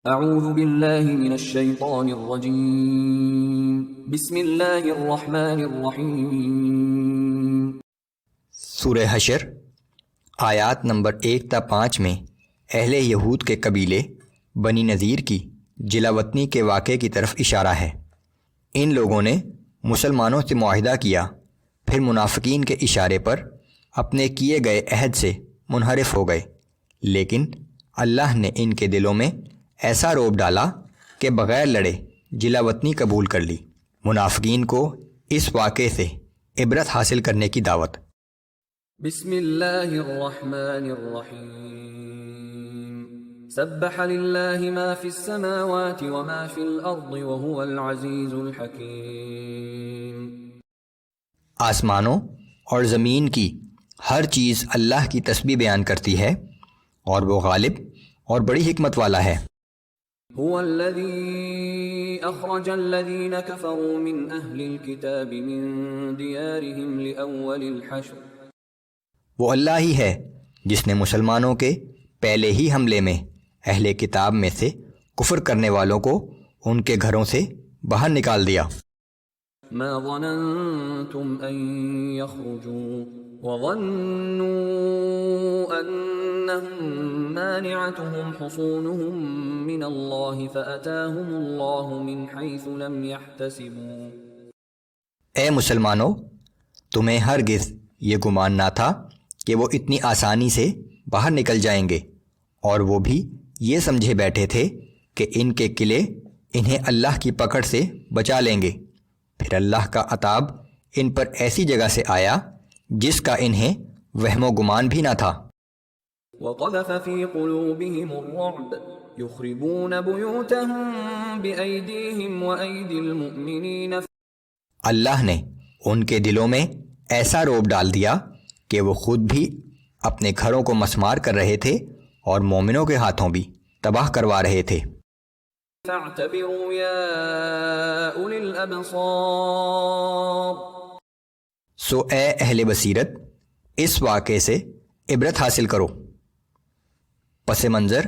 اعوذ باللہ من الشیطان الرجیم بسم اللہ الرحمن الرحیم۔ سورہ حشر آیات نمبر 1 تا 5 میں اہل یہود کے قبیلے بنی نذیر کی جلا وطنی کے واقعے کی طرف اشارہ ہے۔ ان لوگوں نے مسلمانوں سے معاہدہ کیا، پھر منافقین کے اشارے پر اپنے کیے گئے عہد سے منحرف ہو گئے، لیکن اللہ نے ان کے دلوں میں ایسا روب ڈالا کہ بغیر لڑے جلا وطنی قبول کر لی۔ منافقین کو اس واقعے سے عبرت حاصل کرنے کی دعوت۔ بسم اللہ الرحمن الرحیم۔ سبح للہ ما فی السماوات وما فی الارض وهو العزیز الحکیم۔ آسمانوں اور زمین کی ہر چیز اللہ کی تسبیح بیان کرتی ہے، اور وہ غالب اور بڑی حکمت والا ہے۔ هو الذي اخرج الذين كفروا من اهل الكتاب من ديارهم لاول الحشر۔ وہ اللہ ہی ہے جس نے مسلمانوں کے پہلے ہی حملے میں اہل کتاب میں سے کفر کرنے والوں کو ان کے گھروں سے باہر نکال دیا۔ ما ظننتم ان يخرجوا وظنوا انهم مانعتهم حصونهم من الله فأتاهم الله من حيث لم يحتسبوا۔ اے مسلمانوں، تمہیں ہرگز یہ گمان نہ تھا کہ وہ اتنی آسانی سے باہر نکل جائیں گے، اور وہ بھی یہ سمجھے بیٹھے تھے کہ ان کے قلعے انہیں اللہ کی پکڑ سے بچا لیں گے۔ پھر اللہ کا عذاب ان پر ایسی جگہ سے آیا جس کا انہیں وہم و گمان بھی نہ تھا۔ وقذف في قلوبهم الرعب يخربون بيوتهم بأيديهم وأيدي المؤمنين۔ اللہ نے ان کے دلوں میں ایسا روب ڈال دیا کہ وہ خود بھی اپنے گھروں کو مسمار کر رہے تھے اور مومنوں کے ہاتھوں بھی تباہ کروا رہے تھے۔ فاعتبروا يا أولي الأبصار۔ سو اے اہل بصیرت، اس واقعے سے عبرت حاصل کرو۔ پس منظر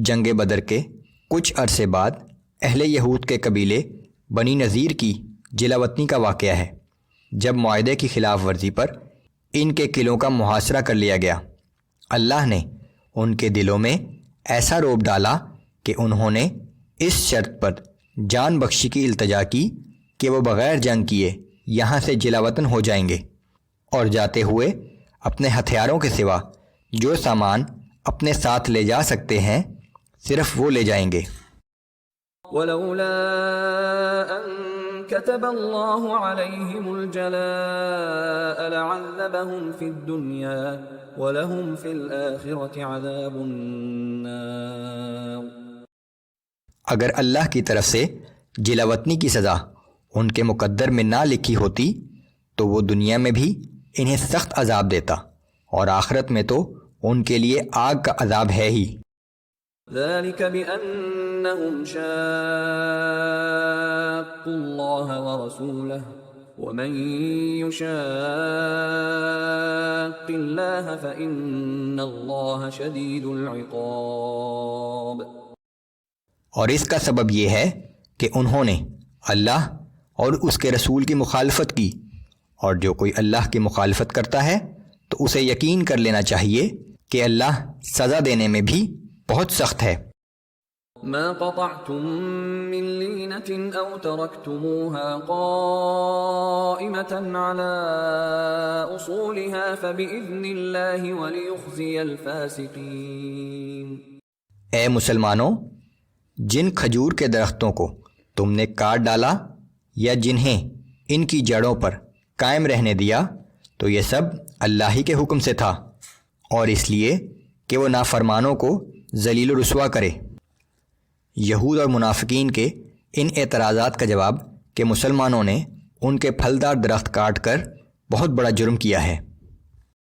جنگ بدر کے کچھ عرصے بعد اہل یہود کے قبیلے بنی نذیر کی جلا وطنی کا واقعہ ہے، جب معاہدے کی خلاف ورزی پر ان کے قلعوں کا محاصرہ کر لیا گیا۔ اللہ نے ان کے دلوں میں ایسا روب ڈالا کہ انہوں نے اس شرط پر جان بخشی کی التجا کی کہ وہ بغیر جنگ کیے یہاں سے جلا وطن ہو جائیں گے، اور جاتے ہوئے اپنے ہتھیاروں کے سوا جو سامان اپنے ساتھ لے جا سکتے ہیں صرف وہ لے جائیں گے۔ ولولا ان كتب الله عليهم الجلاء لعذبهم في الدنيا ولهم في الآخرة عذاب النار۔ اگر اللہ کی طرف سے جلا وطنی کی سزا ان کے مقدر میں نہ لکھی ہوتی تو وہ دنیا میں بھی انہیں سخت عذاب دیتا، اور آخرت میں تو ان کے لیے آگ کا عذاب ہے ہی۔ ذلك بأنهم شاقوا الله ورسوله ومن يشاق الله فإن الله شديد العقاب۔ اور اس کا سبب یہ ہے کہ انہوں نے اللہ اور اس کے رسول کی مخالفت کی، اور جو کوئی اللہ کی مخالفت کرتا ہے تو اسے یقین کر لینا چاہیے کہ اللہ سزا دینے میں بھی بہت سخت ہے۔ ما قطعتم من لینة او ترکتموها قائمة على اصولها فبإذن اللہ وليخزي الفاسقین۔ اے مسلمانوں، جن کھجور کے درختوں کو تم نے کاٹ ڈالا یا جنہیں ان کی جڑوں پر قائم رہنے دیا تو یہ سب اللہ ہی کے حکم سے تھا، اور اس لیے کہ وہ نافرمانوں کو ذلیل و رسوا کرے۔ یہود اور منافقین کے ان اعتراضات کا جواب کہ مسلمانوں نے ان کے پھلدار درخت کاٹ کر بہت بڑا جرم کیا ہے۔